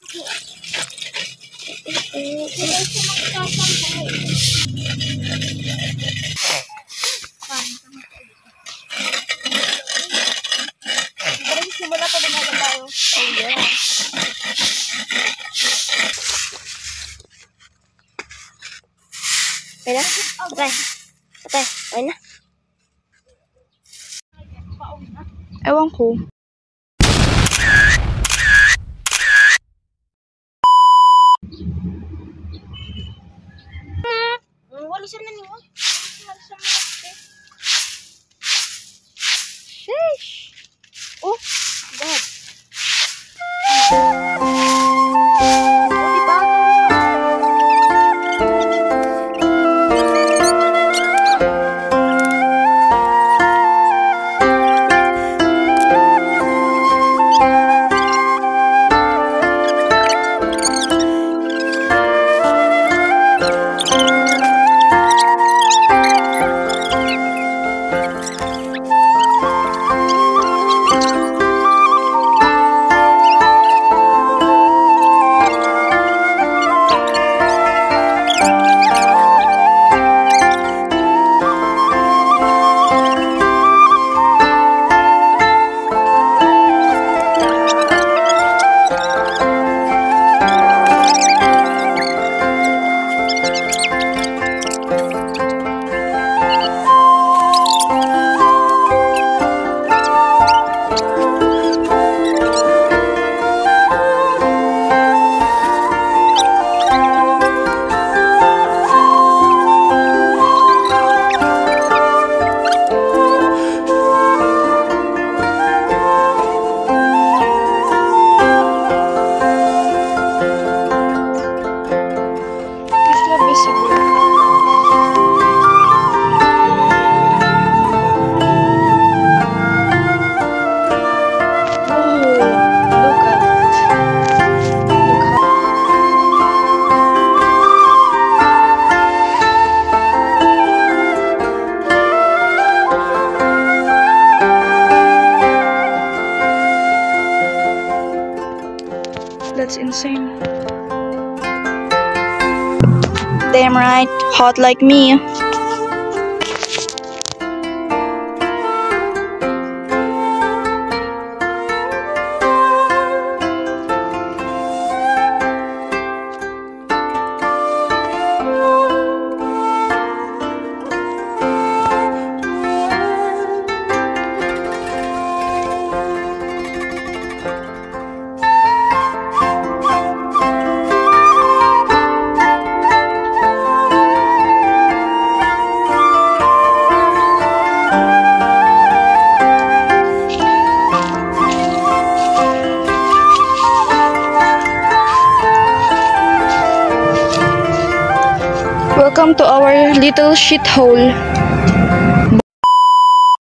Simula pa din natin tayo. Oh yeah. Pwede? Patay. Patay. Ayun na. Ewan ko. Walisan na niyo. Sheesh. Oh, God. That's insane. Damn right, hot like me. Welcome to our little shithole.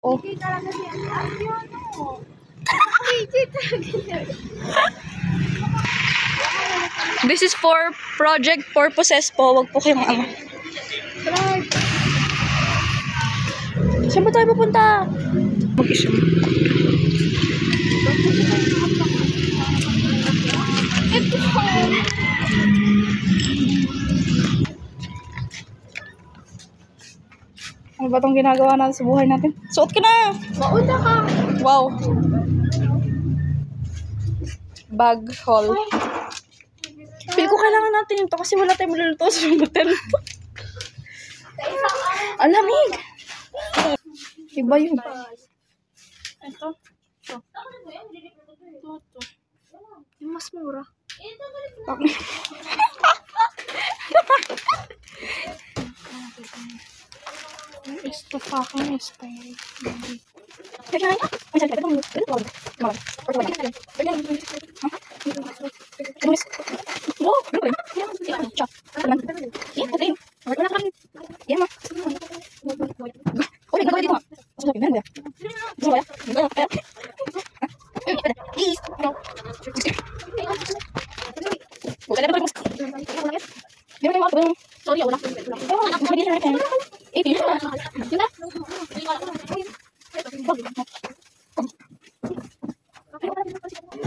Oh. This is for project purposes po. Wag po kayong ano. Saan ba tayo pupunta? Mag-isa. Ano ba itong ginagawa natin sa buhay natin? Suot ka na! Mauna ka. Wow! Bag haul. Feel ko kailangan natin ito kasi wala tayong maluluto sa hotel. Ang lamig! Iba yun. Ito. Ito. Yung mas mura. It's the fucking expiry. Sorry, wala.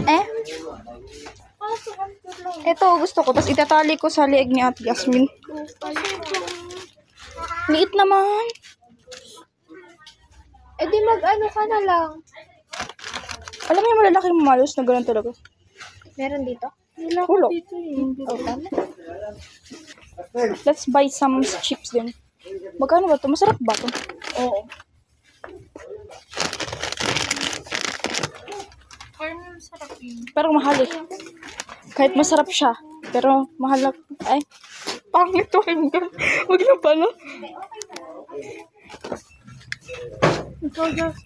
Eh? Ito, gusto ko. Tapos itatali ko sa liig ni Ate Yasmin. Liit naman. Eh di mag-ano ka na lang. Alam mo yung malalaking malos na gano'n talaga. Meron dito? Ulo. Oh, tama. Let's buy some chips din. Magkano ba ito? Masarap ba ito? Oo. Pero mahal eh. Kahit masarap siya. Pero mahal na. Ay. Pangit to. Huwag na pala. Ikaw, Josh.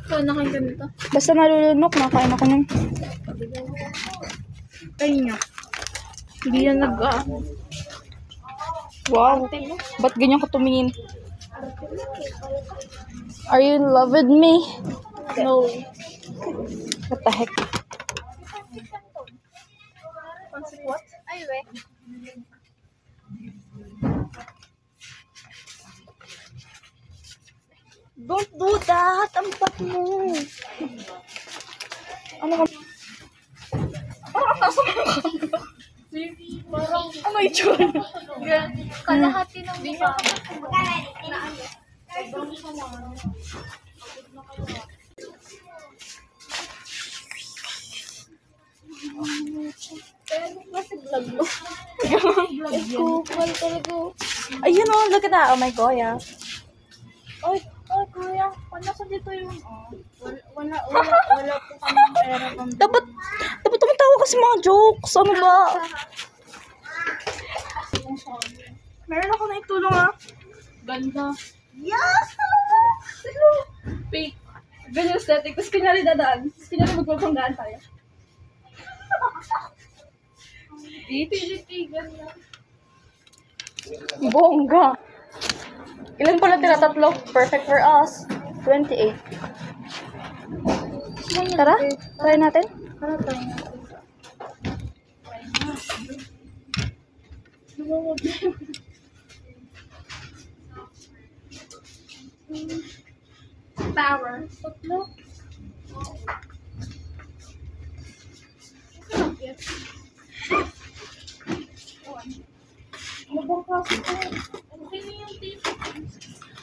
Ikaw, nakain ka nito? Basta nalulunok, nakain ako nun. Kain niya. Hindi yan Wow. Ba't ganyan ka tumingin? Are you in love with me? No. What the heck? What? Ay, we. Don't do that! Ang pat mo! Ano ka? Parang nasa mga ano itsura? Kalahati ng mukha. Mas vlog mo. Kupal talaga. Ayun oh, look at that. Oh my God, yeah. Oy, kuya. Wala ko dito yung... Wala po kami pera. Dapat tumatawa ka sa mga jokes. Ano ba? Meron ako na itulong ah. Ganda. Yes! Hello! Fake. Ganyan aesthetic. Tapos kunyari dadaan. Tapos kunyari magpapanggaan tayo. Ganda. Bongga. Ilan pala tira? Tatlo. Perfect for us. 28. Tara, try natin. Ano tayo? Power. Tatlo.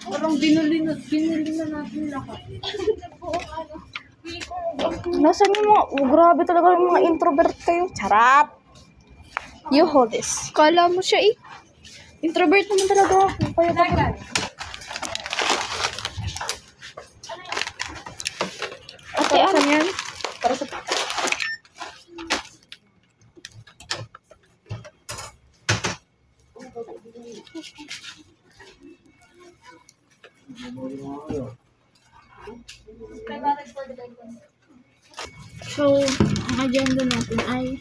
Parang binuli na natin lahat. Nasaan yung mga... Oh, grabe talaga yung mga introvert kayo. Charap! You hold this. Kala mo siya eh. Introvert naman talaga ako. Kaya bakit? Ate, ano yan? Para sa... So, ang agenda natin ay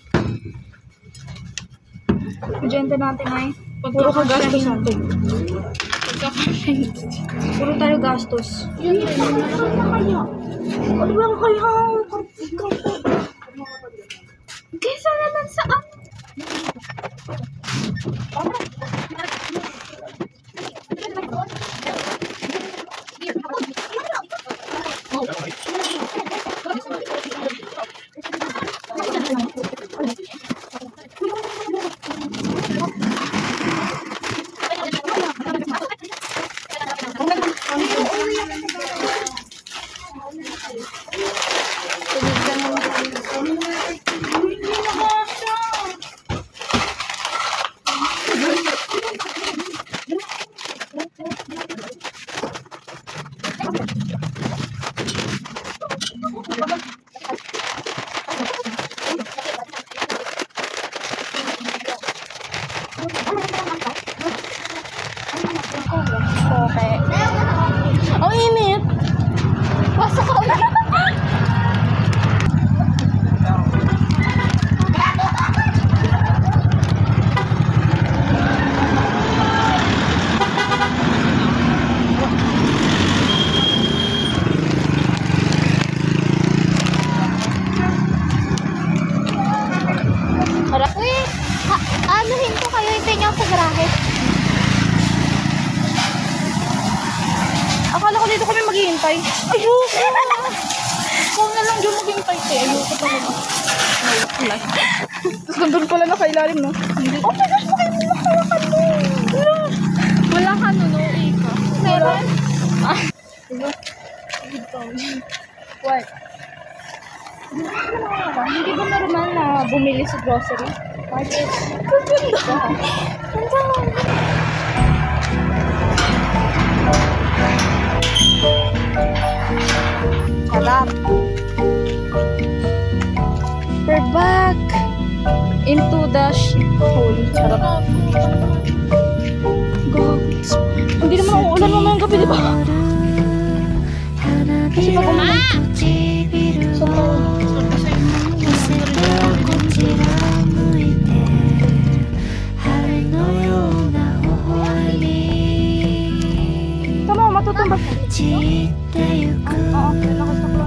Puro ka gastos natin. pagkakain. Puro tayo gastos. Yun rin. Ano ba kaya? Kesa naman sa ano? Okay. Ang init. Pasok ka na. Uy, anuhin ko kayo, hintayin niyo ako sa garahe. Akala ko dito kami maghihintay. Ayun! Ikaw na lang dyan maghintay, te. Ayoko pa naman. Wala. Tapos nandun pala nakailalim, no? Hindi. Oh my gosh, bakit hindi nakawakan mo? Wala ka no, no, ka. Meron? Ah. Diba? What? Hindi ba normal na bumili sa grocery? Bakit? Ganda. Sarap. We're back into the hole. Sarap. Gogs. Hindi naman uulan mamayang gabi, di ba? Kasi pag umulan. Tama, matutumba. Oo, lakas na lakas ba?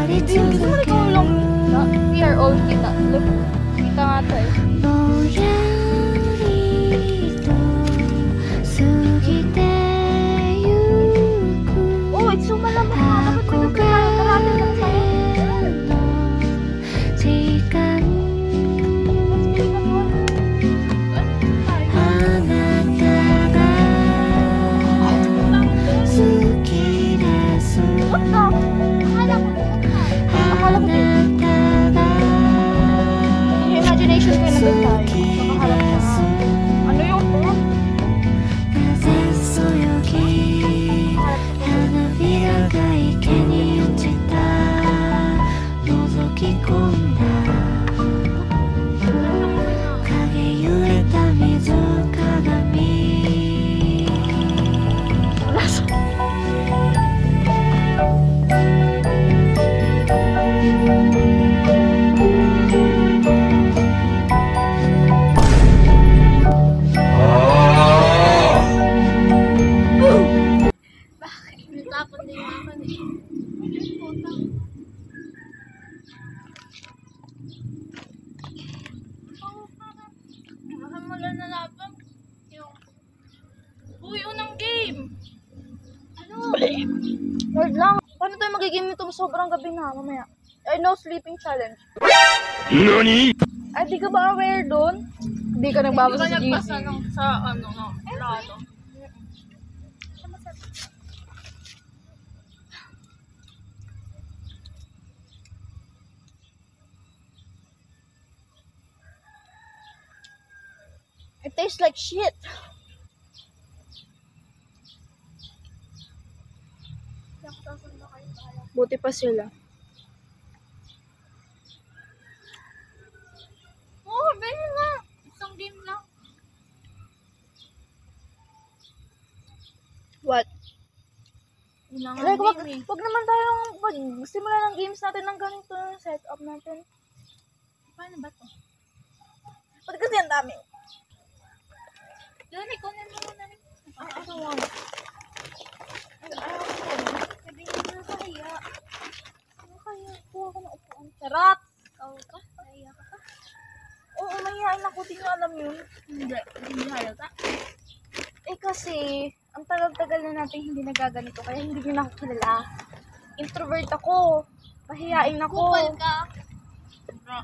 Hindi mo ikaw lang. We are all kita. Look, kita nga tayo. Oh, it's so malamang na. Dapat may karami lang sa'yo. Akala ko din. Yung imagination ko nandun tayo. Makaharap na. Ano yung phone? Natapon din naman eh. Baka mula na laban. Uy, unang game! Ano? Word lang. Paano tayo magiging ito sobrang gabi na mamaya? Ay, no sleeping challenge. NANI?! Ay, di ka ba aware doon? Hindi ka nagbabasa sa Hindi ka GC. nagbasa ng sa ano, no, plano. It tastes like shit. Buti pa sila. Oh, bili nga. Isang game lang. What? Ilangan Like, wag game eh. naman tayong magsimula ng games natin ng ganito yung setup natin. Paano ba to? Ba't kasi ang dami? Dali, kunin mo muna rin. I don't want it. Sabi niyo na kaya. Ano kaya? Kuha ko ng upuan. Sarap! Ikaw ka? Kaya ka pa? Oo, mahihain ako. Di nyo alam yun. Hindi halata. Eh kasi, ang tagal-tagal na natin hindi nagaganito. Kaya hindi nyo na ako kilala. Introvert ako. Mahihain ako. Kupal ka. Bro.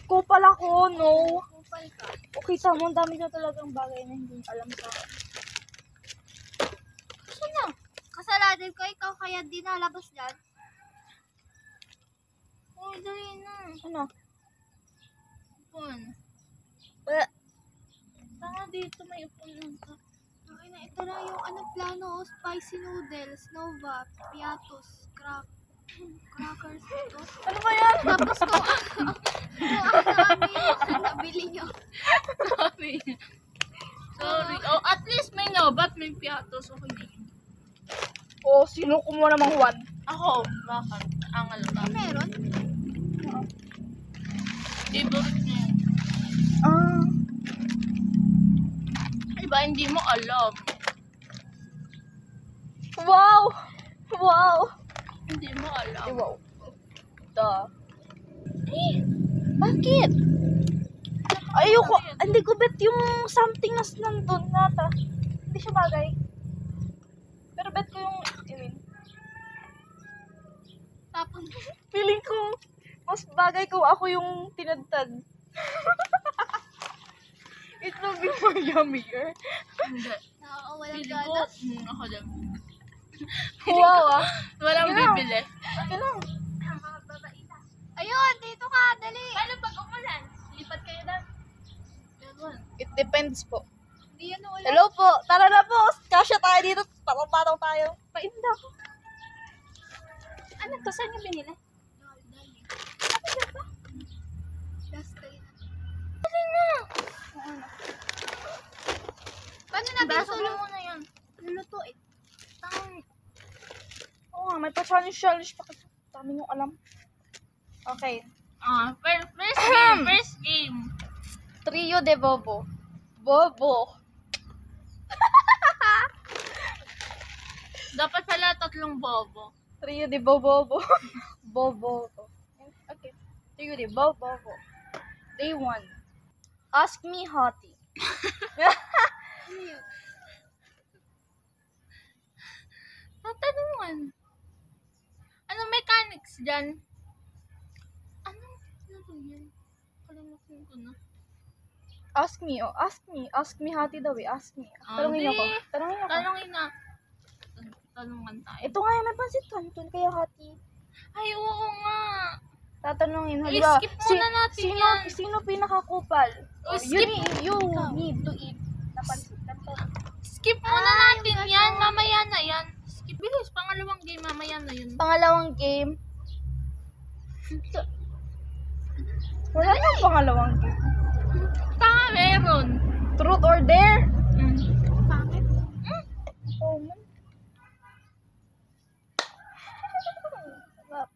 Kupal ako, no. Kupal ka. Okay, tama. Ang dami na talagang bagay na hindi alam sa akin. Sino? Kasalanan ko, ikaw kaya di nalabas dyan. Uy, dali na. Ano? Upon. Tanga dito, may upon lang ka. Okay na, ito na yung anong plano, spicy noodles, Nova, Piatos, crackers, ito. Ano ba yan? Tapos kung ano yung nabili nyo. Sorry. Oh, at least may Nova at may Piatos. Okay na yun. Oh, sino kumuha namang Juan? Ako, bakit? Angal ka. Meron? Favorite niya yun. Ah. Diba, hindi mo alam. Wow! Wow! Hindi mo alam. Ay, wow. Duh. Eh, bakit? Ayoko, hindi ko bet yung something na nandun nata. Hindi siya bagay. Pero bet ko yung iwin. Tapon. Feeling ko, mas bagay ko ako yung tinadtad. It will be more yummier. Hindi. Nakakawalang Feeling ko, ganas. ako lang. Wow ah. Walang Sige lang. bibili. Okay lang. Ayun, dito ka, dali. Paano pag umulan? Lipat kayo na. Ganun. It depends po. Hindi yan ulan. Hello po, tara na po. Kasya tayo dito. Patong-patong tayo. Painda ko. Ano to? Saan yung binili? Last day na. Paano natin solo muna yan. lulutuin? Oo nga, may pa-challenge pa kasi. Dami nyo alam. Okay. First game. Trio de Bobo. Bobo. Dapat pala 3 bobo. Trio de Bobo. Bobo. Okay. Trio de Bobo. Day 1. Ask me, Hottie. Ano yun? Tatanungan. Anong mechanics dyan? Ano yan? Kalimutan ko na. Ask me, oh. Ask me. Ask me, Hottie daw eh. Ask me. Tanungin ako. Hindi. Tanungin ako. Tanungin na. Tanungan tayo. Ito nga yung may pansit canton kaya Hottie. Ay, oo nga. Tatanungin. Halimbawa, I-skip muna natin yan. Sino pinakakupal? Skip. You need to eat na pansit canton. Skip muna natin yan. Mamaya na yan. Skip. Bilis. Pangalawang game. Mamaya na yun. Pangalawang game. Wala nang pangalawang game. Tanga meron. Truth or dare? Bakit? Oh, man.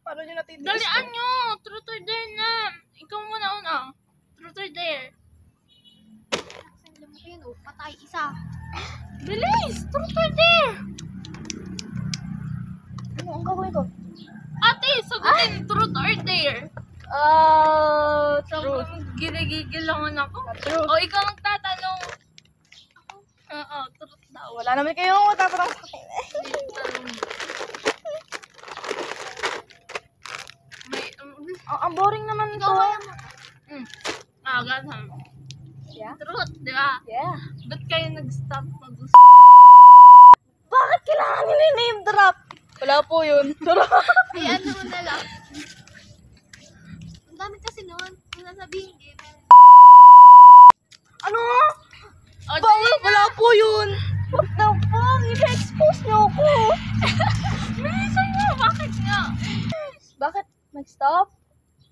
Paano nyo natin Dalian nyo. Truth or dare na. Ikaw muna una. Truth or dare. Alam mo yun, oh. Patay isa. Bilis. Truth or dare. Ano ang gagawin ko? Ate, sagutin. Truth or dare. Truth. Ginagigil lang ako. Truth. O, ikaw magtatanong. Oo, truth daw. Wala naman kayo matatanong sa akin. Tanong. May, Ang boring naman to. ganun. Yeah? Truth, di ba? Yeah. Ba't kayo nag-stop mag-usap? Bakit kailangan nyo name drop? Wala po yun. Ay, ano mo na lang. Ang dami kasi noon. Kung nasabihin, game. Ano? O, Bawal, wala po yun. What the fuck? I-expose nyo ako. bilisan mo, bakit nga? Bakit? Nag-stop?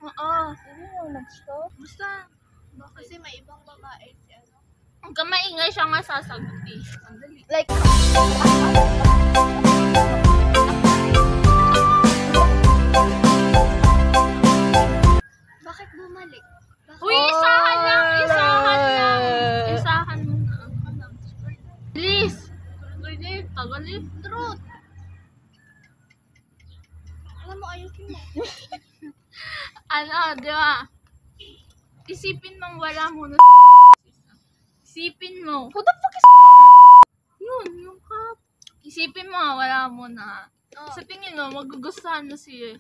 Oo. Hindi mo nag-stop. Basta, Kasi may ibang babae si ano. ang kamaingay siya nga sasagot eh. Ang dali. Like, Bakit bumalik? Bakit? Uy, isahan lang! Isahan lang! Isahan mo na. Please! Ulit, tagalit. Truth! Alam mo, ayusin mo. Ano, di ba? Isipin mong wala mo na Isipin mo. who the fuck is Yun, yung cup. Isipin mo, wala mo na. Oh. Sa tingin mo, magugustuhan mo si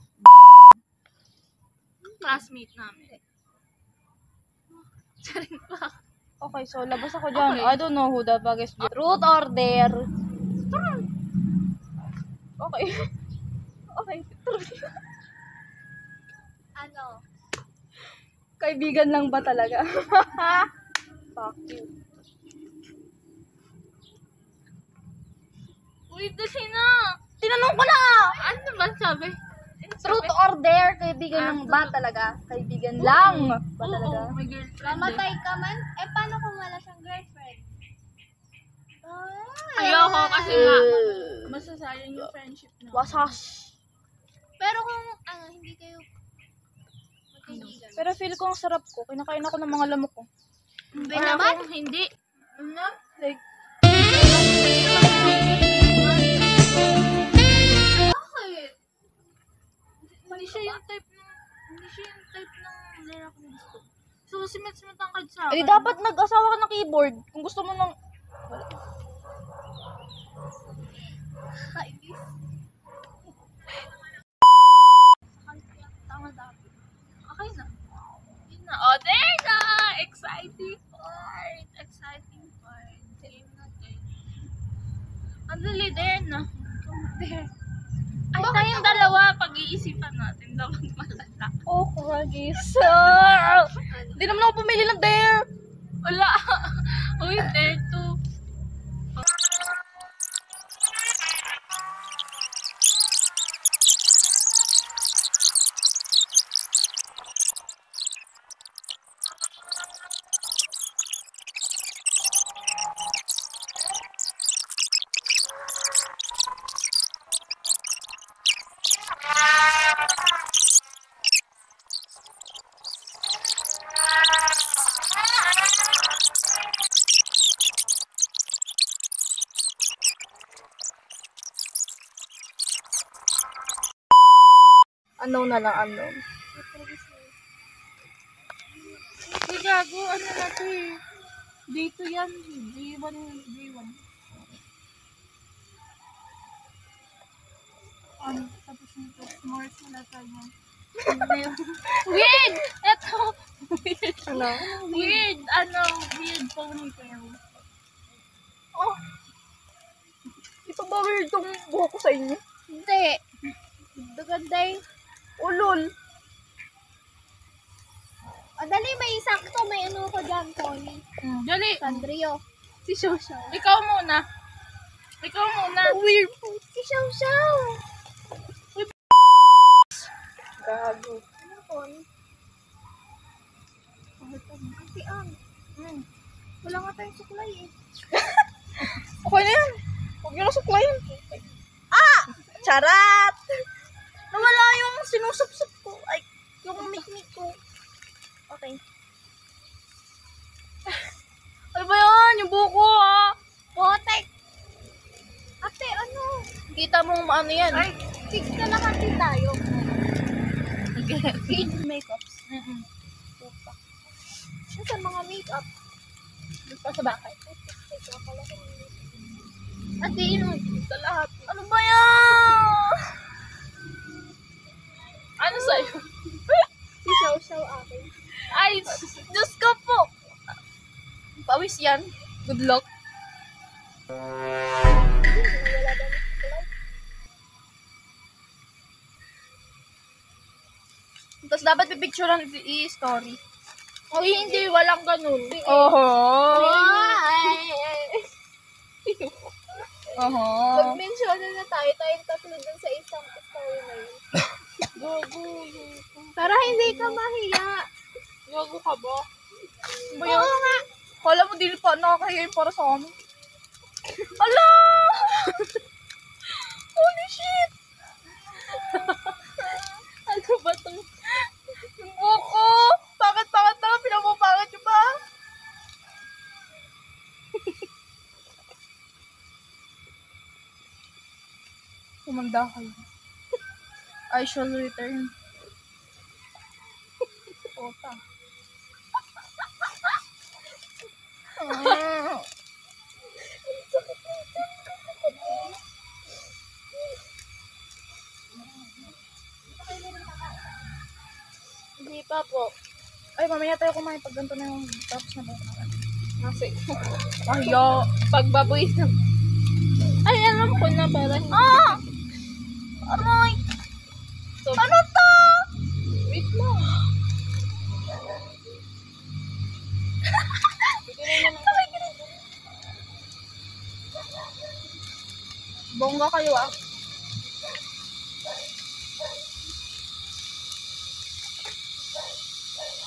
classmate namin. Charing pa. Okay, so labas ako dyan. Okay. I don't know who the fuck is Truth or dare? Okay. Okay. Truth. Ano? Kaibigan lang ba talaga? Fuck you. Uy, dali na! Tinanong ko na! Ano ba sabi? Truth or dare? Kaibigan lang ba talaga? Kaibigan lang ba talaga? Oo, may girlfriend. Mamatay ka man? Eh, paano kung wala siyang girlfriend? Ayoko kasi nga. Masasayang yung friendship na. Wasas. Pero kung ano, hindi kayo magkaibigan. Pero feel ko ang sarap ko. Kinakain ako ng mga lamok ko. Hindi Para naman. kung hindi. Ano? Like, Bakit? Hindi siya yung type ng lalaki na gusto. Susimit-simit ang kahit sa Eh, di akin. dapat nag-asawa ka ng keyboard. Kung gusto mo ng... Kainis. Tama dati. Okay na. Yun na. Oh, there na! Exciting part. Exciting part. Game natin. Ang dali, there na. There. Ay, tayong dalawa, pag-iisipan natin. Dapat malala. Oh, Kragis. Hindi naman ako pumili ng dare. Wala. Uy, there to. Unknown na lang, unknown. Uy, gago. Ano na to eh. Day 2 yan. Day 1. Tapos nito. S'mores na tayo. Weird! Eto! Weird. Ano? Weird. Weird ponytail. Oh. Ito ba weird tong buhok ko sa inyo? Hindi. Duganday. Ulol. Dali, may sakto. May ano ko dyan, Tony. Dali. Sandrio. Si Shoshaw. Ikaw muna. Weird. Si Shoshaw. Gago. Ano, Tony? Katian. Wala nga tayong suklay eh. Okay na yan. Huwag nyo na suklayin. Ah! Charat! Nawala yung sinusup-sup ko. Ay, yung mikmik ko. Okay. Ano ba yan? Yung buko ah. Potek! Ate, ano? Kita mo ano yan. Ay, fix na lahat din tayo. Makeups. Ano sa mga makeup? Pa sa bakay. Ate, yun. Sa lahat. Ano ba yan? Ano sa'yo? Si Shoshaw akin. Ay, Diyos ko po. Pawis yan. Good luck. Wala ba ng suklay? Tapos dapat pipicturean i-story. oh, hindi. Walang ganun. Oho. Oho. Pag-mention na tayo, tayong tatlo dun sa isang story na yun. Para hindi ka mahiya. Gago ka ba? Ba yun? Oo nga. Kala mo dili pa nakakahiya yung para sa amin. Hala! Holy shit! Ano ba to? Yung buko! Pangat-pangat na! Pinapapangat nyo ba? Kumanda kayo. I shall return. Ota. Hindi pa po. Ay, mamaya tayo kumain pag ganito na yung tapos na ba? Nasi. Ayo. Pagbaboy na. Ay, alam ko na para. Ah! Aray! So, Ano to? wait mo. Bongga kayo ah.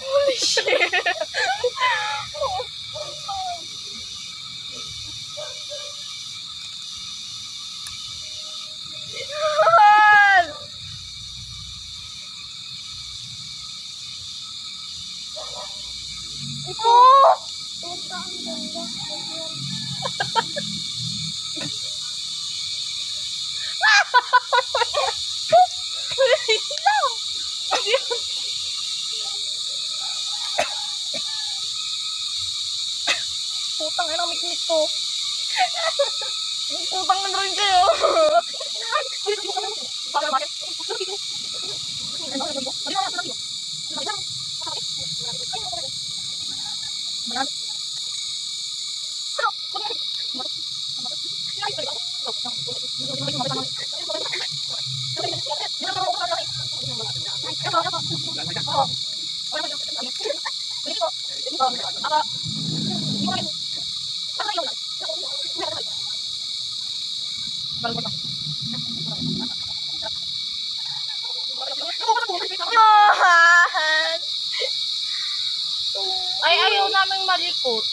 Holy shit! Ito! Puta, ang ganda. mikmik ko. Putang na rin kayo. Ay, ayaw naming malikot.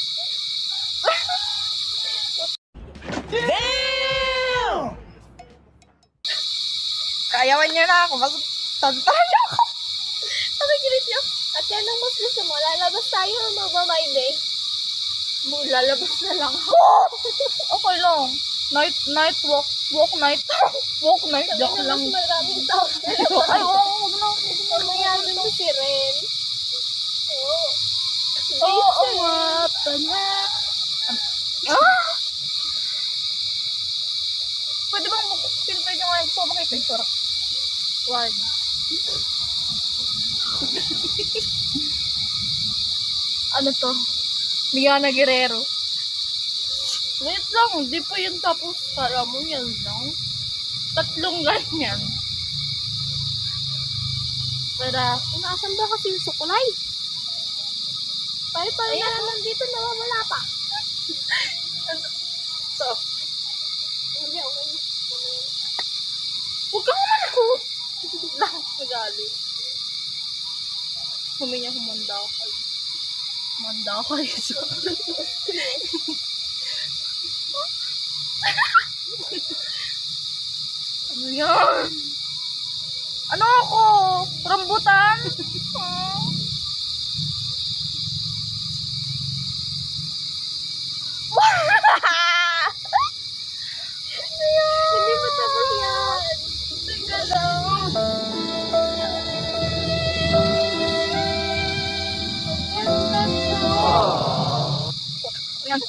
Kayawan niyo na ako. Magtantahan niyo ako. Ano gilit niyo? At yan ang mas gusto mo. Lalabas tayo o magbamay day. Lalabas na lang. Okay lang. Night walk. Walk night. Walk night. Joke Mas lang. maraming tao. Ay, oo. Huwag na. Mamaya dun to si Ren. Oo. Oo nga. Tanya. Ah! Pwede bang filter niyo ngayon? Gusto ko makita yung sura. One. Ano to? Liana Guerrero. Wait lang, di pa yun tapos. Kala mo yan lang. Tatlong ganyan. Para, Nasaan ba kasi yung sukulay? Tayo na lang nandito, nawawala pa. So, Hindi, okay na. huwag kang malikot. Lang, magaling. Humanda ako kayo. Humanda ako kayo. ano yan? Ano ako? Rambutan? Hindi pa tapos yan. Teka lang. Ayan.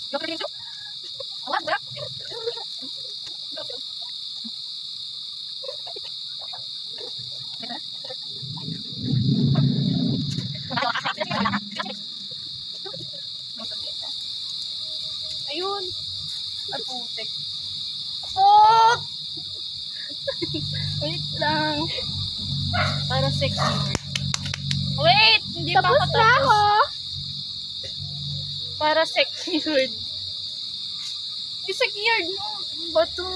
Pagkita ko dito. Ayun. Ay, putik. Put! Wait lang. Para secure. Wait! Hindi pa Tapos ako na tapos. ako. Para secured. I-secured mo. Bato.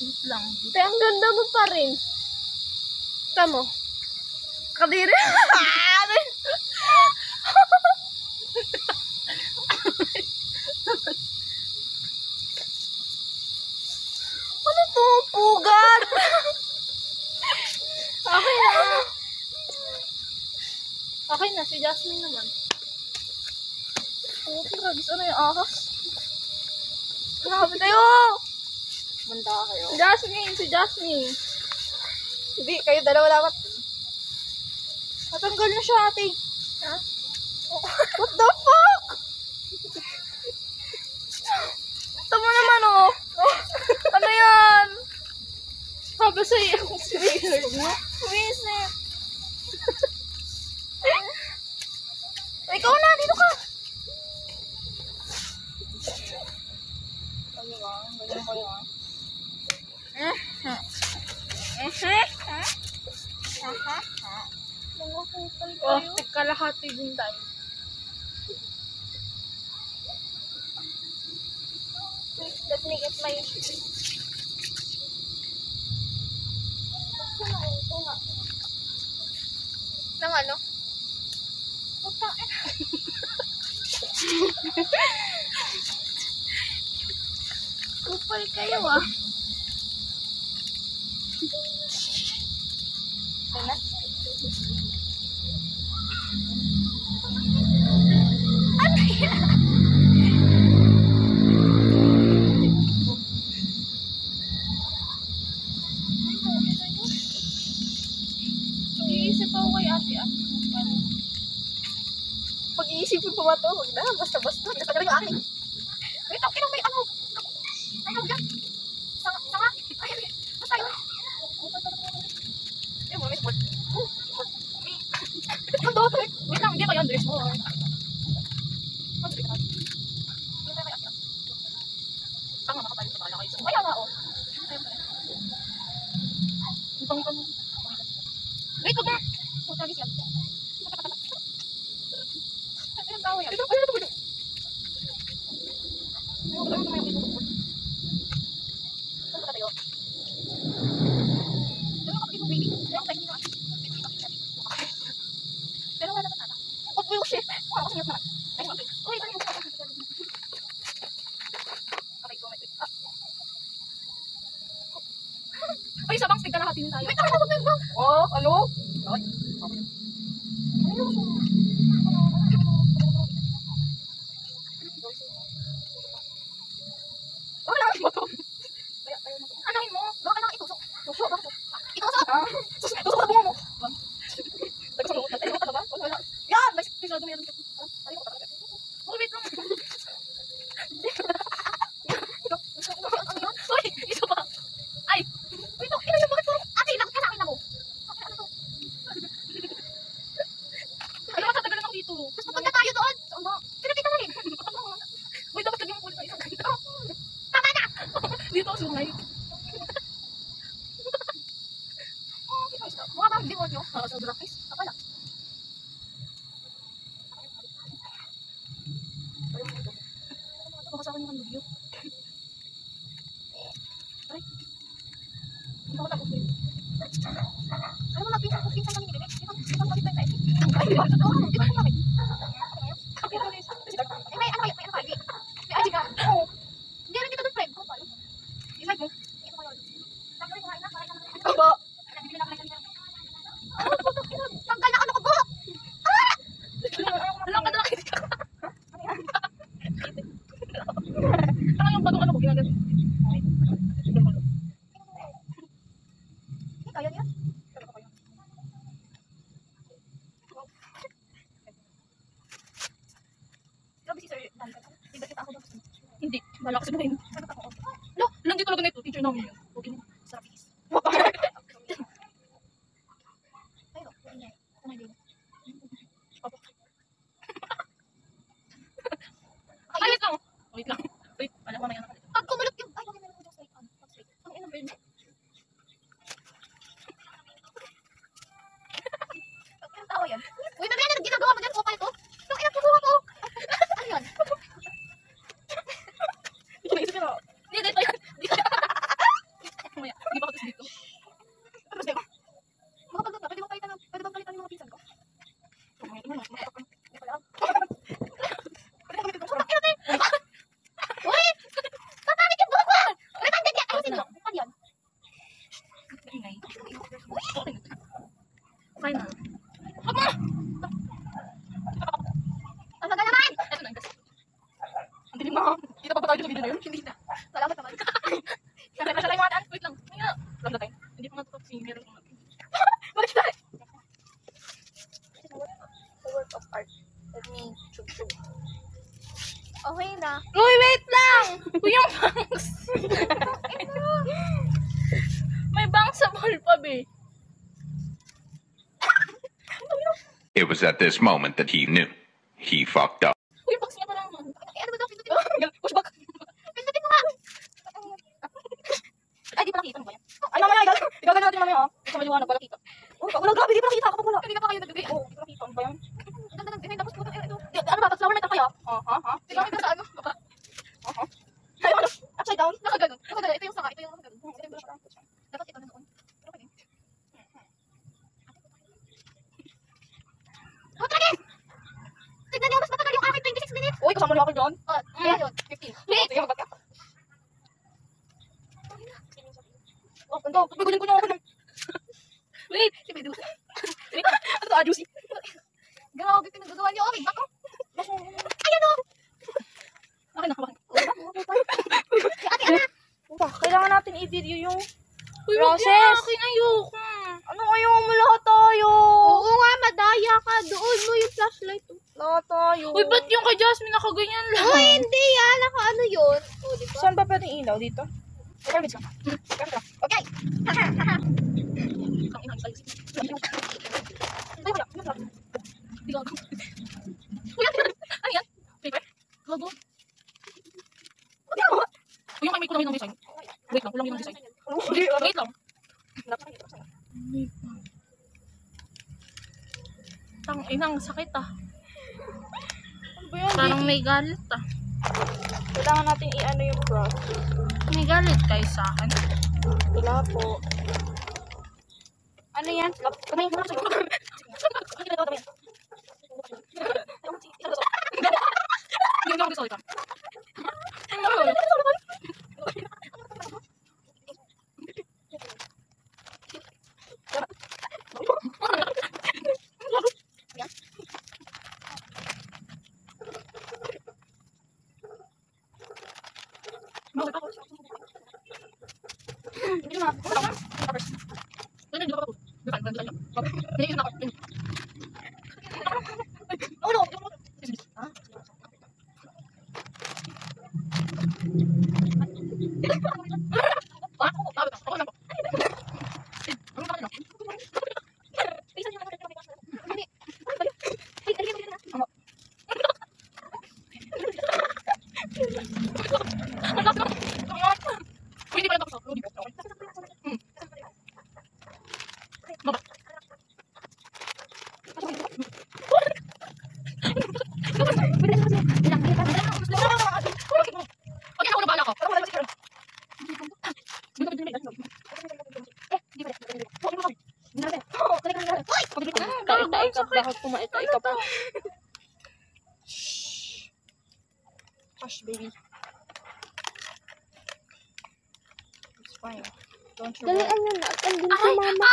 Wait lang. Pero ang ganda mo pa rin. Tamo. Kadiri. Ano to? Pugad. Okay na. Okay na, si Jasmine naman. Oh, grabe. Ano yung ahas? Grabe kayo. Manda kayo. Si Jasmine. Hindi, kayo dalawa dapat. Natanggal na siya, ate. Ha? What the fuck? Tama naman, oh. Ano yan? Sabi sa'yo yung secured mo. Visit. Wait Kalahati din tayo. Let me get my... Nang ano? Kupal kayo ah. Ano? Iisip ako kay ate at kupal. Pag-iisipin pa ba ito? Huwag na. Basta-basta. Gusto ka rin yung akin. Wait, okay lang may ano. Ano dyan? Sanga? Ay, basta yun. Eh, mo, may sport. Ang dote. Wait lang, hindi ba yan dress mo? Tanga, makapalito sa bala kayo. Kaya nga, oh. Ibang-ibang. Wait, wag na. Huwag na yan. Ano yung tao yan? Ito, ano ito? Ano kapatid mo, baby? Pero ako hindi naman. Pero wala naman anak. Oh, bullshit. Wala ko siyot naman. Ay, okay. Uy, ito yung Okay, go, Metric. Ay, sabang stick kalahati din tayo. wait, ako na ba? Oh, ano? Wala ka ba ito? Anahin mo. Baka lang itusok. Tusok, bakit? Itusok. Tusok sa bunga mo. Nagsusunod ka. Ano ka ba? Wala. Yan! May pisado mo yan. Ano ka ba? Oh, wait lang. Uy, isa pa. Ay, Wait lang, ina yung bakit parang ate lang. Kaya akin na mo. Ano to? ano matatagal ako dito? Mas mapunta tayo doon. Pero kita na rin. Uy, dapat lagyan mo ulit ng isang ganito. Tama na. Dito ako sumay. Mukha bang demonyo? Sa Drakis. Akala. Baka sa akin yung video. Ay. Hindi ako tapos din. Alam mo, nagpinsan kami ni Bebe. Di ba kapit tayo sa FB? Ay, di ba? Oo, di ba kapit? Eh, may ano kayo? May ano kayo? May ID ka? Oo. Hindi rin kita doon, friend. Kung paano? I-like mo. Ito kayo. Tanggalin mo, kain na. Aba! Tanggal na ano ko, buhok! Alam ka na nakita ka. Parang yung bagong ano ko ginagawa. Hindi, kaya niya. Grabe si Sir Dan. Hindi kita ako doon. Hindi, wala kasi doon. No, lang dito talaga na ito. Teacher namin yun. Okay na. Sarap is. Ayun, hindi. Ano hindi? Ay, wait lang. Wait lang. Wait, wala mamaya na. Pag kumulot yung... Ay, bakit meron ko dyan straight on? Pag straight. Ang ina, bird. Ang tawa yan. Uy, mamaya na ginagawa mo dyan. Kupal ko. Ang ina, tubuha ko. Ano yan? Hindi ko naisip yun. Hindi, dito yan. Dito yan. Mamaya, hindi pa ako dito. Tapos diba? Makapagod ka. Pwede bang palitan yung mga pinsan ko? Mamaya, tingnan mo. Makatak ka. Hindi pala. Pwede bang palitan yung mga pinsan ko? Uy! Papangit yung buhok ko! Uy, pang ganyan! Ayusin mo. Ano yan? Ingay. Okay na. Wag mo! Ang tagal naman! Ito na, guys. Ang dilim na. Kita pa ba tayo sa video na yun? Hindi na. Salamat naman. Kasi na siya lang yung mataan. Wait lang. Kaya, lang na tayo. Hindi pa nga ito si Meron. Balik tayo! The work of art. Let me chug-chug. Okay na. Uy, wait lang! Uy, yung bangs! May bangs sa ball pa, be. It was at this moment that he knew. He fucked up. Uy, bangs niya pa lang. Eh, ano ba daw? Pindutin mo. Push back! Pindutin mo nga! Ay, di pa nakita mo ba yan? Ay, mamaya! Igagano natin mamaya, ha? Sa maliwanag, wala kita. Oh, wala, grabe, di pa nakita kapag wala. Hindi ka pa kayo nagbibigay. Oo, di pa nakita. Ano ba yan? Ang ganda ng design. Tapos puto, ito. Ano ba? Flower metal kayo? Ha? Tingnan mo sa ano. Baba. Ay, ano? Upside down? Nakaganon. Nakaganon. Ito yung saka. Ito yung nakaganon. Ito yung saka. Dapat ito na doon. Pero pwede. Oh, talaga! Tignan niyo, mas matagal yung akin. 26 minutes. Uy, kasama niyo ako doon. Oh, kaya yun. 15. Sige, magbat ka. Oh, ganda. Bigunin ko niyo ako ng... Wait. Si Medusa. Ano to, juicy? Grabe, pinagagawa niyo. Oh, may bato. Ayan o. Akin na, Ate, anak. Kailangan natin i-video yung Uy, wag process. yan. Akin ayoko. Ano ayaw mo lahat tayo? Oo nga, madaya ka. Doon mo yung flashlight. Lahat tayo. Uy, ba't yung kay Jasmine nakaganyan lang? Uy, hindi yan. Naka ano yun? O, di ba? Saan ba pwedeng ilaw dito? Okay. Ano yan? Paper? Logo? Uy, yung kay may kulang yun ng design. Wait lang, kulang yun ng design. Wait lang. Tang inang sakit ah. Ano ba yan? Parang may galit ah. Kailangan natin i-ano yung process. May galit kayo sa akin. Wala po. Ano yan? Kamay, kamay. Hindi ako gusto ito. Bakit kumaita-ita pa? Hush, baby. It's fine. Don't you worry. Dalian nyo na. At andun si mama.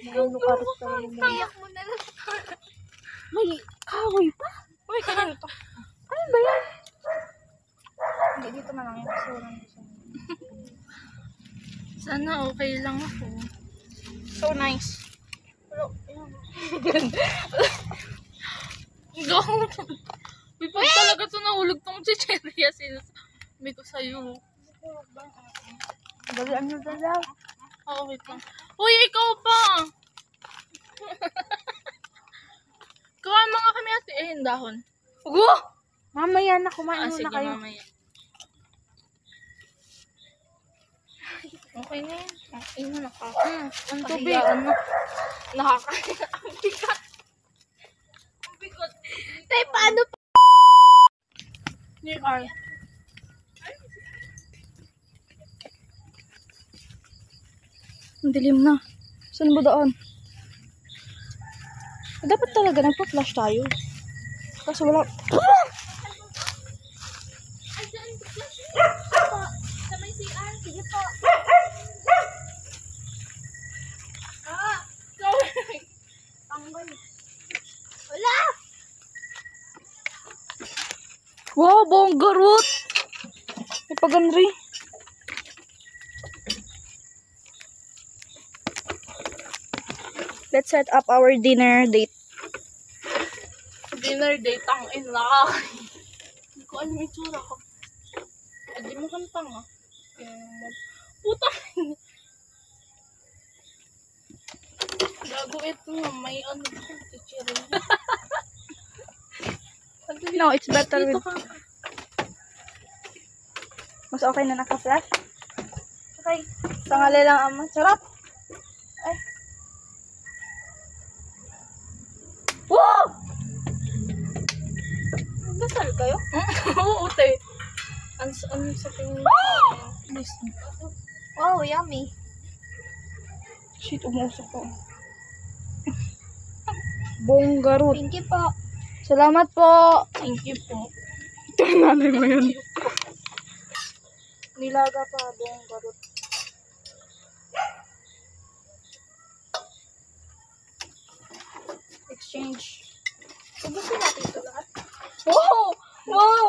Nalukarit pa rin mo. Iyak mo na lang. May kahoy pa? Uy, kailan ito? Ano ba yan? Hindi, dito na lang yan. Kasi wala na siya. Sana okay lang ako. So nice. Gawin. Uy, pag talaga ito nahulog tong chicheria, sinasabi ko sa'yo. Dalian nyo dalaw. Oo, wait lang. Uy, ikaw pa! Kuha mga kami ate. Eh, yung dahon. Ugo! Mamaya na, kumain Ah, muna sige, kayo. mamaya. Okay na yan. Okay na, Ang tubig. nakakahiyaan na. Nakakahiyaan. Ang bigat. Ang bigot. Tay, paano pa? Ni Carl. Ang dilim na. Saan ba daan? Dapat talaga nagpa-flash tayo. Kasi wala... Sa may CR. Sige po. Wala! Wow, bongga root! May paganri. Let's set up our dinner date. Dinner date ang ina. Hindi ko alam yung tsura ko. Hindi mo kantang ah. Puta. Gago ito nga. May ano ko. Chichirin. No, it's better Dito with... ka. Mas okay na naka-flash. Okay. Sangali lang ama. Sarap. Ay. kayo? Oo, te. Ano sa tingin mo? Wow, yummy. Shit, umusok ko. Buong garot. Thank you po. Salamat po. Thank you po. Ito nanay mo yun. Nilaga pa, buong garot. Exchange. Ubusin natin ito lahat. Wow! Wow!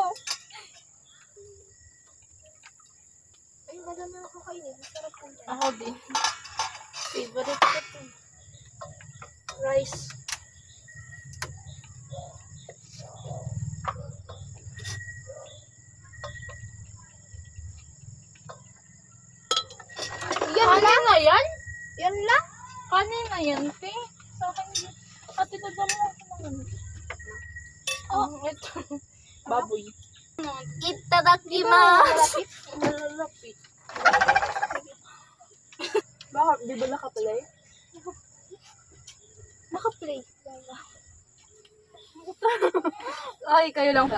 Ay, madami ako kainin. Masarap kong dyan. Ako din. Favorite ko to. Rice. Kanin na yan? Yan lang. Kanin na yan, te. Sa akin, ate, dadala mo ako ng ano. Oh, ito. Baboy. Itadakimasu. Malalapit. Bakit? Di ba nakaplay? Naka-play. Ay, kayo lang.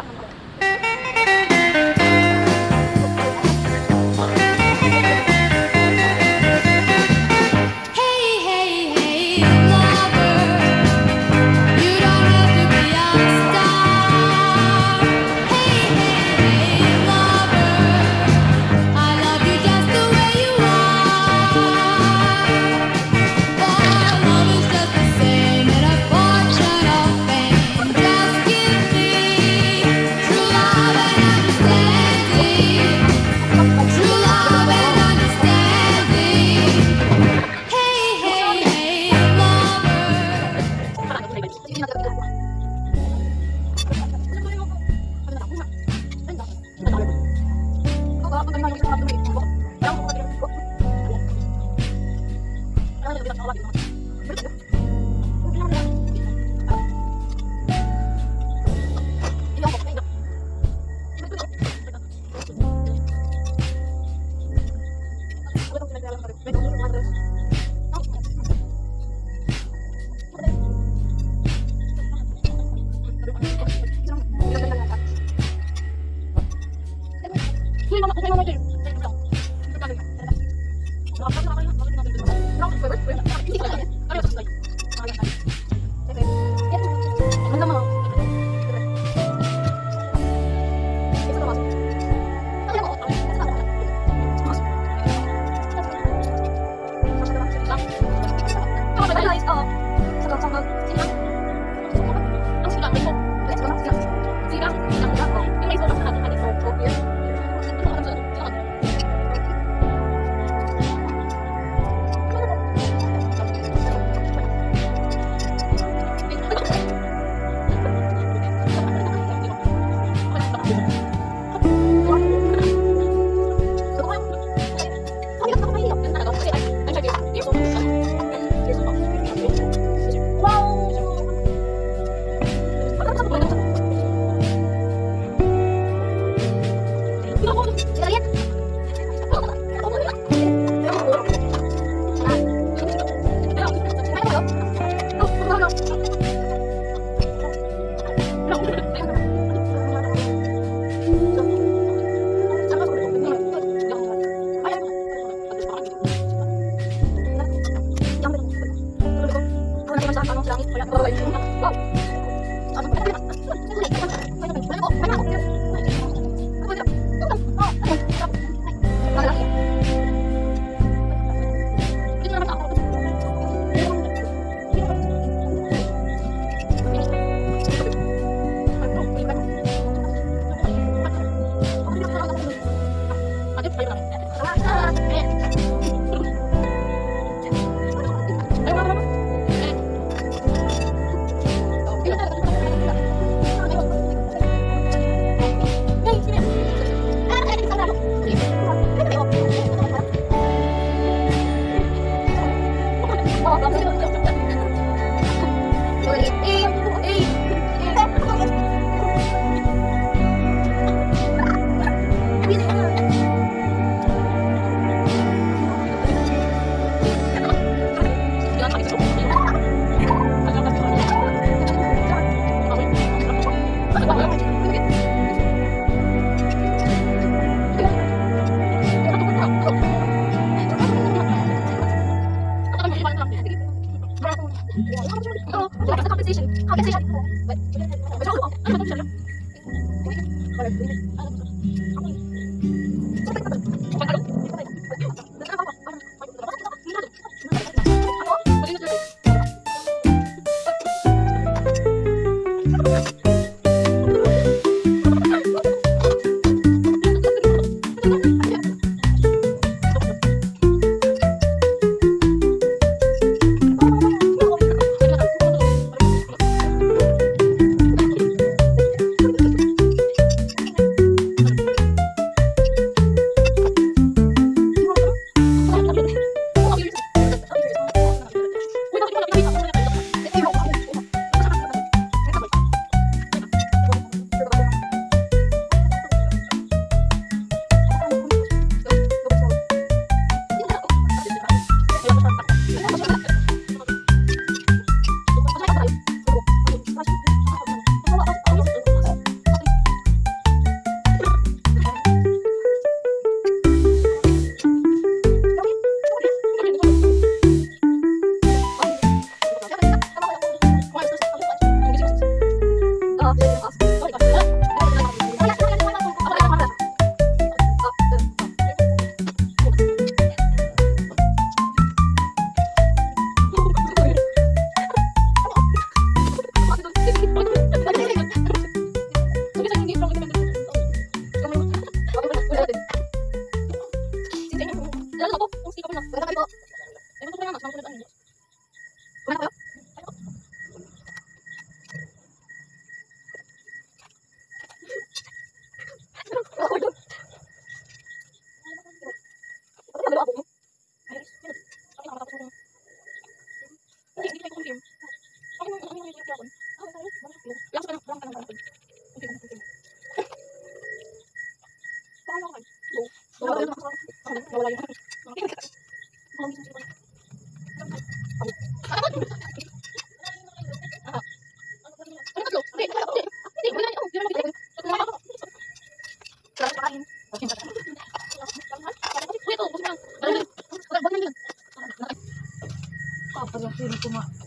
Compensation. Compensation.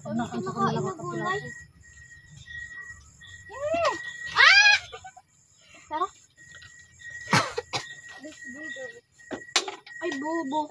Kumakain na gulay. Sarap. Ay, bobo.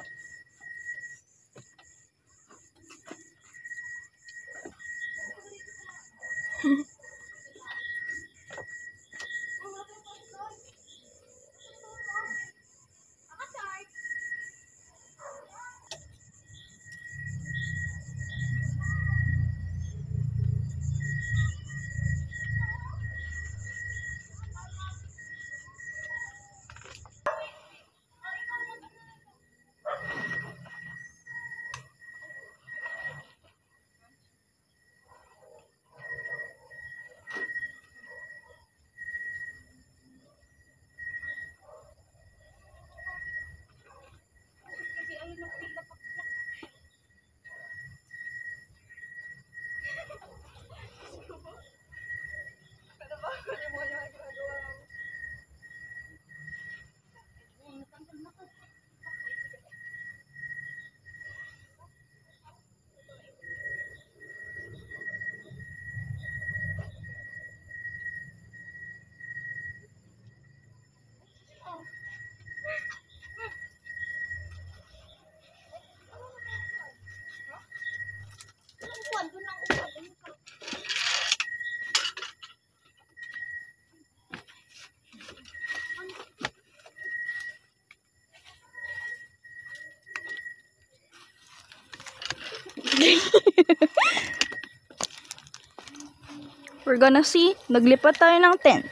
We're gonna see. Naglipat tayo ng tent.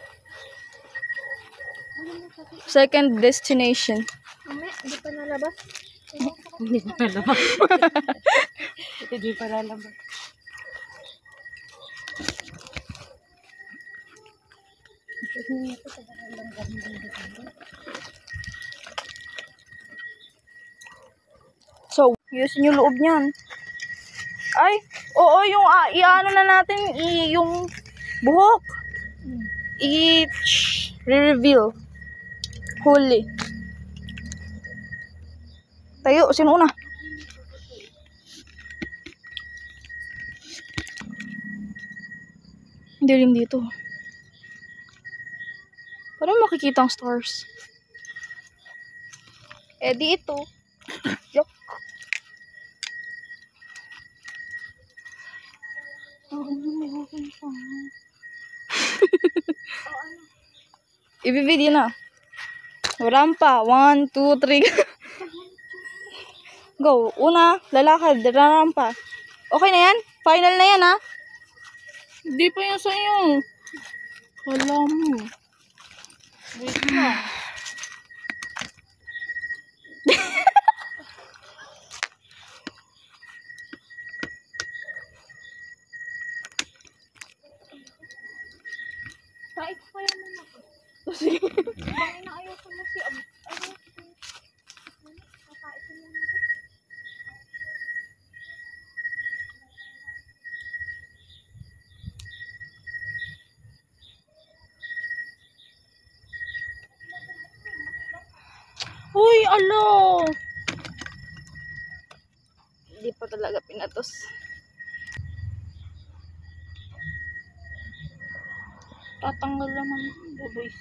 Second destination. Mamaya, hindi pa nalabas. Hindi pa lalabas. Hindi pa lalabas. So, ayusin yung loob niyan. Ay, oo, yung iano na natin, yung buhok. I-reveal. Huli. Tayo, sino una? Dilim dito. Parang makikita ang stars. Eh di ito. Yok. Ibibidyo na. Rampa. 1, 2, 3. Go. Una, lalakad. Rampa. Okay na yan? Final na yan, ha? Hindi pa yan sa'yo. Wala mo. Wait na. Kahit pa yan mo ako. Sige. Bakit na ayaw ko na si Ab... Ano? Kapait mo na ako. Uy, alo! Hindi pa talaga pinatos. Tatanggal naman boys.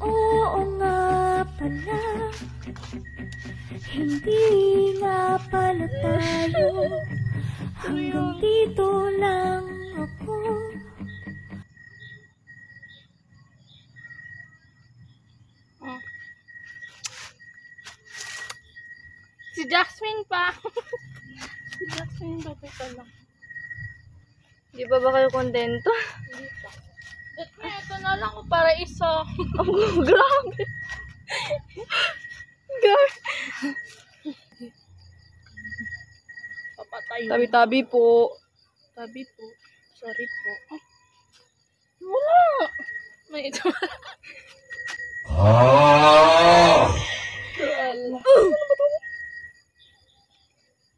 Oo nga pala, hindi nga pala tayo, hanggang dito lang ako. Si Jasmine pa. Si Jasmine ba ito lang? Di ba kayo kontento? At ito na lang ko para isa. Oh, grabe. Grabe. Papatay. Tabi-tabi po. Tabi po. Sorry po. Ay, Wala. May ito.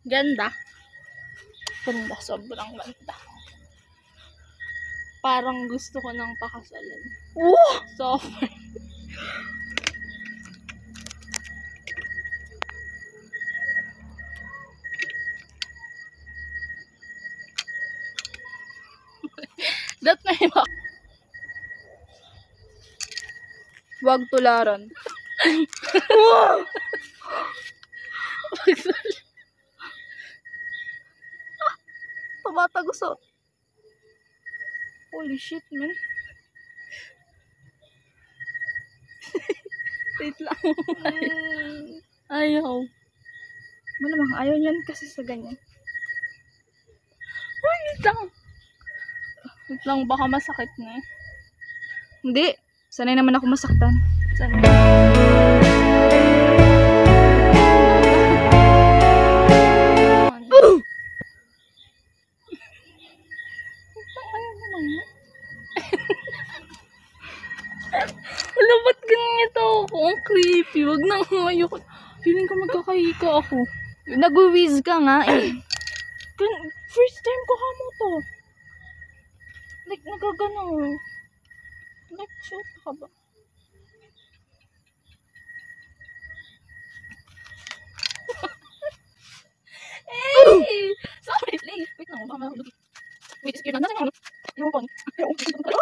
Ganda. ganda. Sobrang ganda. Parang gusto ko ng pakasalan. Wow! Software. That na yung Wag tularan. Wow! Tumatagusot. Holy shit, man. Wait lang. Ayaw. Malamang ayaw niyan kasi sa ganyan. Wait lang. Wait lang, baka masakit na eh. Hindi. Sanay naman ako masaktan. Ayaw naman mo. Wala, ba't ganyan ito ako? Ang creepy. Wag nang ayoko. Feeling ko magkakahika ako. Nag-whiz ka nga eh. First time ko kamo to. Like, nagagano. Like, shoot ka ba? Hey! Sorry, please. Wait lang, baka mahulog. Wait, sige na. Nasaan yung ano? Yung phone. Yung phone.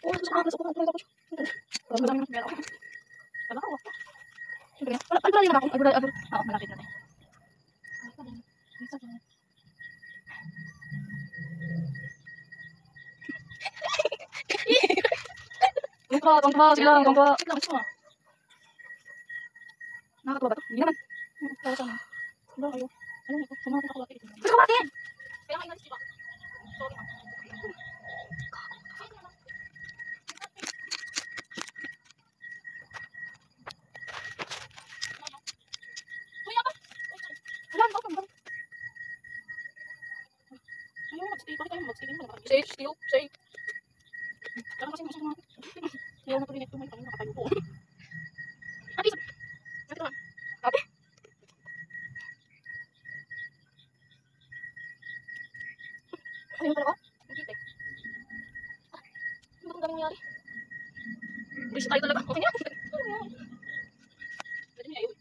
Oh, gusto ko. Madami ng pera ako. Wala ako. Siyempre, wala yun ako. Oo, malapit na tayo. Tungkwa, sila, tungkwa. Nakakatuwa ba ito? Hindi naman. Para saan? Wala kayo. Alam mo, sumama ko bakit ito. Ikaw bakit? Kaya kayo nalis, diba? Sorry, ma'am. Kuya ba? Wala, bakit? Ayaw mag-stay. Bakit ayaw mag-stay? Say, still, say. Parang kasi gusto ko mga... Ayaw na tuloy na ito. May kami nakatayo po. Ate, isa. Ate, ate. Gusto tayo talaga. Okay niya. Pwede niya, ayun.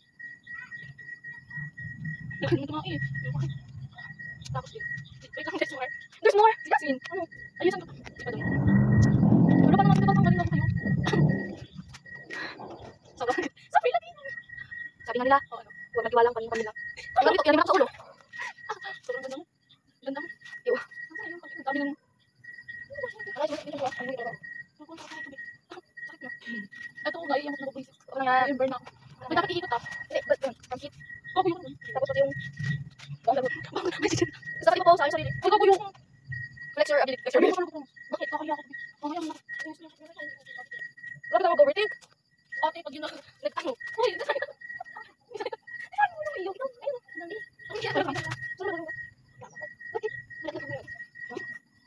Ito nga eh. Tapos yun. Wait lang, there's more. There's more! Si Jasmine. Ano? Ayusan ko. Wala pa naman, diba? Tanggalin ako kayo. Sabi lang yun. Sabi nga nila, huwag magtiwala ang kanila. Sabi ito, yan sa ulo. Sobrang ganda mo. Ganda mo. Ewa. Sabi lang. Ito ko guys, yung mga yung burn ako. May dapat iikot Hindi, but yun, kamkit. Bago yung tapos pati yung bago na message. Sa akin po sa sarili. Bago yung flexor ability. Flexor ability. Bakit? Kakaya ako. Kakaya ako. Wala ka mag-overthink. Ate, pag yun nag-ano. Uy,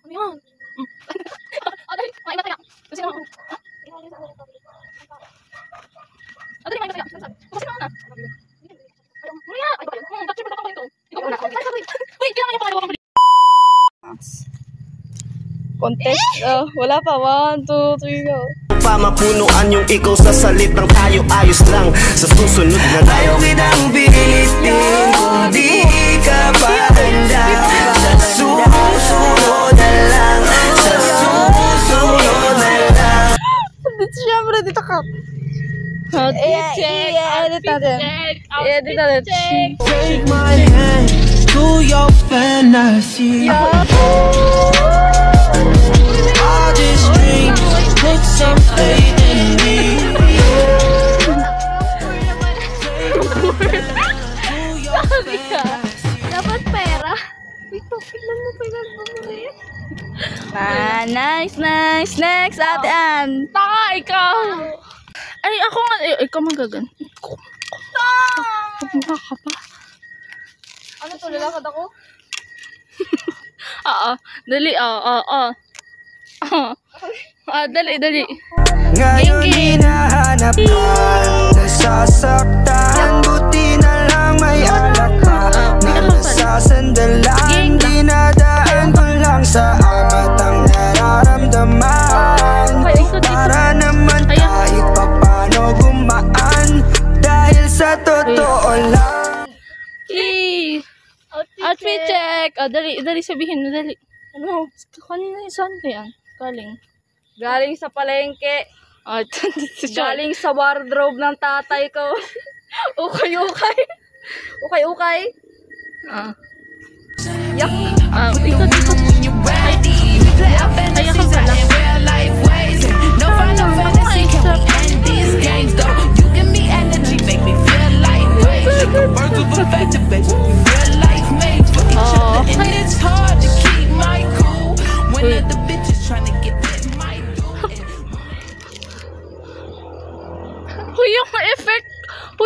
ano yan? Ate, maiba tayo. Kasi naman ako. Ate, maiba tayo. Kasi naman na. Ano yan? Ay, ba yun? Capture pa ako ito. Ikaw muna. Wait, kailangan niya pa kayo. Contest? Wala pa. 1, 2, 3, go. Pa mapunuan yung ikaw sa salitang tayo ayos lang. Sa susunod na tayo kitang pilitin kung di ka pa handa. Sa susunod na lang. Sa susunod na lang. Siyempre, dito ka. Outfit check. I-edit natin. I-edit natin. Take my hand to your fantasy. All these dreams put some faith in me. Dapat pera. Wait, tignan mo pa yung bumuli. Nice. Next, Ate Ann. Taka, ikaw! Ay, ako nga, ikaw magagan. Mukha ka pa. Ano to, lalakad ako? Oo, dali, dali. Ngayon hinahanap ka, nasasaktan. Buti na lang may alak ka na nasasandalan. Dinadaan ko lang sa amat ang nararamdaman. Para naman kahit papano gumaan. Dahil sa totoo lang. Outfit check. Dali sabihin mo, dali. Ano? Kanina saan ka yan? Galing sa palengke. Galing sa wardrobe ng tatay ko. Ukay. Yak. Ikaw dito. Kaya ka pala.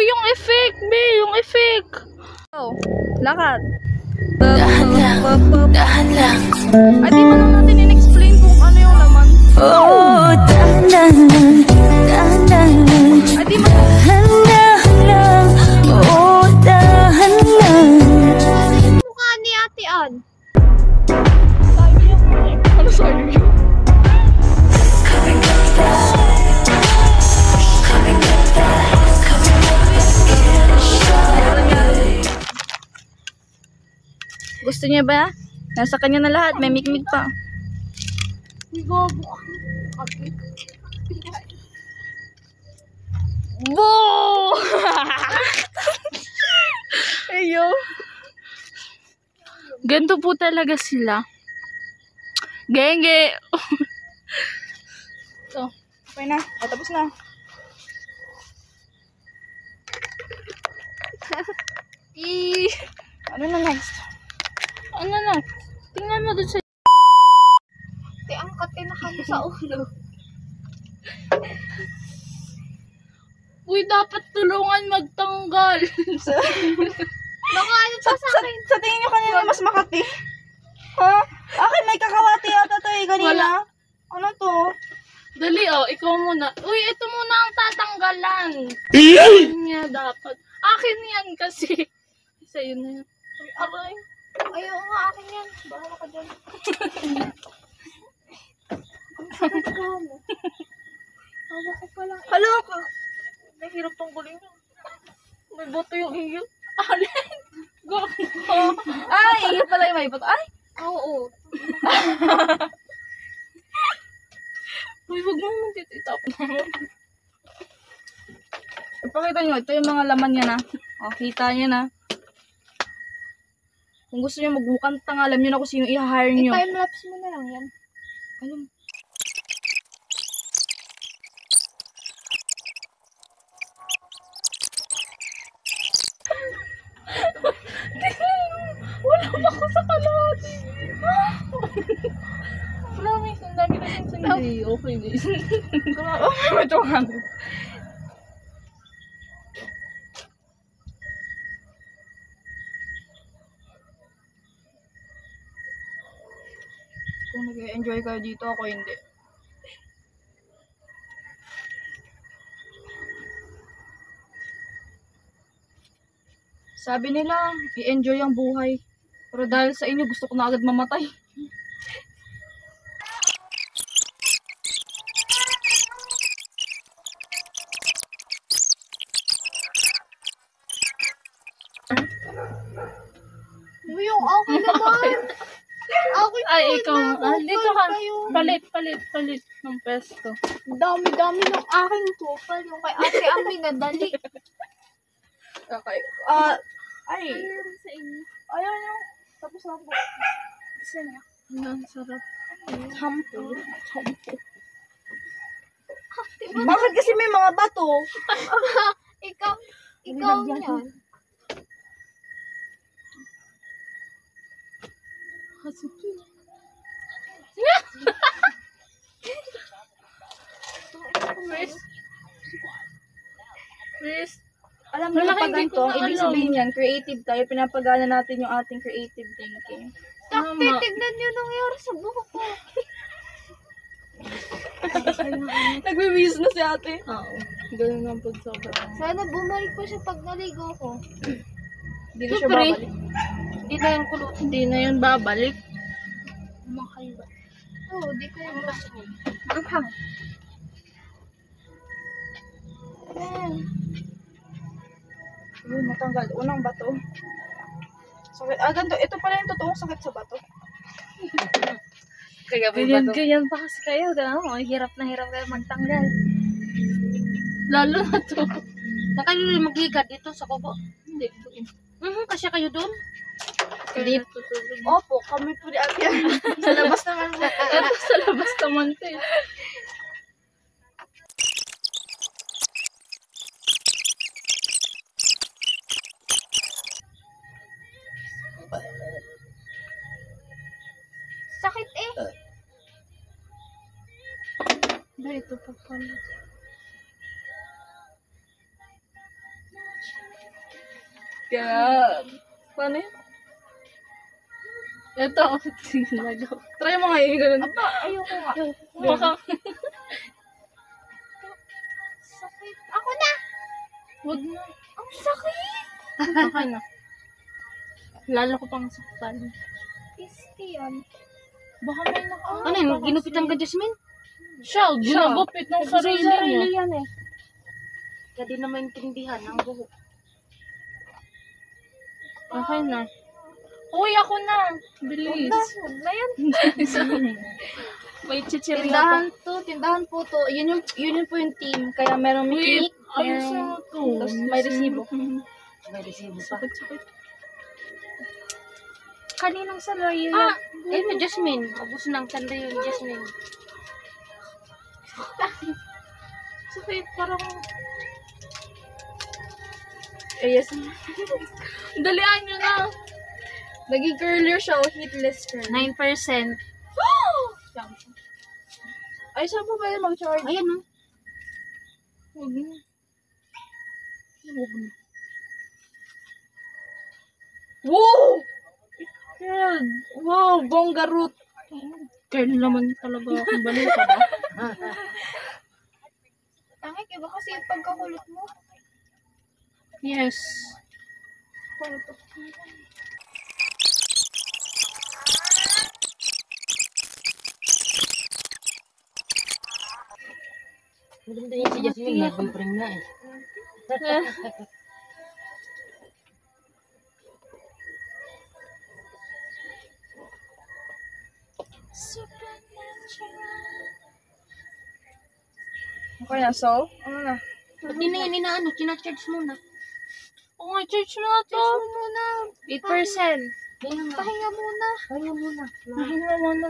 Yung effect, be, yung effect. Oh, lakad. Dahan lang. Ay, di ba lang natin in-explain kung ano yung laman? Oh, dahan lang. Ay, di ba? Dahan lang. Oh, dahan lang. Mukha ni Ate Ann. Ano sabi yun? Gusto niya ba? Nasa kanya na lahat. May mikmik pa. Boo! Ayo. Ganito po talaga sila. Genge. So, okay na. O, tapos na. Ano na next? Ano na? Tingnan mo doon sa... Ate, ang katinaka mo sa ulo. Uy, dapat tulungan magtanggal. Nakaano pa sa akin. Sa tingin nyo kanina mas makati? Ha? Akin may kakawati yata to eh kanina. Wala. Ano to? Dali, ikaw muna. Uy, ito muna ang tatanggalan. Akin niya dapat. Akin yan kasi. Sa'yo na yan. Aray. Ayaw nga, akin yan. Bahala ka dyan. Tawa ko pa lang. Hala ka. Nahirap tungkulin yun. May boto yung iyo. Go. Ay, iyo pala yung may boto. Ay! Oo. Uy, wag mo naman dito itapon mo. Ipakita nyo, ito yung mga laman niya na. O, kita niya na. Kung gusto niyo magmukanta nga, alam niyo na kung sino i-hire niyo. I-timelapse mo na lang yan. Alam. Wala pa ako sa kalahati. Promise, ang dami na yung hindi. Okay, guys. Oh, ito nga. Kung nag-enjoy kayo dito, ako hindi. Sabi nila, i-enjoy ang buhay. Pero dahil sa inyo, gusto ko na agad mamatay. Yung okay naman. Okay Ay, naman ikaw. na. Dito ka. Kayo. Palit ng pesto. Dami-dami ng aking kupal. Yung kay Ate Ami nadali. Okay. Ay. Ano sa inyo? Ayaw niyo. Tapos na po. Gusto niya. Ang sarap. Shampoo. Bakit kasi may mga bato? Ikaw Nilagyan yan. Chris. Alam niyo Wala, pag hindi ganito, ko ang na ibig alam. sabihin yan, creative tayo, pinapagana natin yung ating creative thinking. Tak, titignan nyo nangyari sa buhok ko. Nagbe-wish na si ate. Oo. Ganun ang pagsobra. Sana bumalik pa siya pag naligo ko. Hindi na siya Siyempre. babalik. Hindi na yung kulot. Hindi na yun babalik. Kumakain ba? Oo, di ko yung gusto. Anghang. Yun, matanggal. Unang bato. Sakit. Ganito. Ito pala yung totoong sakit sa bato. Kaya Ganyan pa kasi kayo. Gano'n, hirap na hirap kayo magtanggal. Lalo na to. Na kayo magliga dito sa kubo. Hindi. Kasi kayo doon. Hindi. Tutulog. Opo, kami po ni ate. Sa labas naman po. Ito sa labas naman to eh. Sakit eh. Dahil ito pa pala. Yan. Paano yun? Ito. Tingnan nyo. Try mo nga yung ganun. Ayoko nga. Mukhang. Sakit. Ako na. Huwag na. Ang sakit. Okay na. Lalo ko pang saktan. Pisti yan. Baka may Ano yun? Ginupitan ka, Jasmine? Siya, ginagupit ng sarili niya. yan eh. Kaya di na maintindihan ang buhok. Okay na. Uy, ako na. Bilis. Huwag na yan. May chichirya pa. Tindahan to, tindahan po to. Yun yung po yung team. Kaya merong Uy, cake, ayos merong... na to. Tapos may resibo. May resibo pa. Sakit-sakit. Kaninang salary yun? Ayun na, Jasmine. Ubus ng tanda yun, Jasmine. Sakit, parang... Yes. Dalian nyo na. Naging curler siya o heatless curl. 9%. Ay, saan po ba yun mag-charge? Ayan, no? Huwag na. Huwag na. Wow! Kaya, Wow, bongga root. kaya naman talaga akong balik ka ba? Tangik, iba kasi yung pagkakulot mo. Yes. Maganda yun si Jasmine, may boyfriend na eh. Okay na, so? Ano na? Ba't di na yan inaano, chinacharge muna. Oo nga, church na to. Muna. 8%. Kaya nga. Pahinga muna. Kaya muna. Mahinga muna.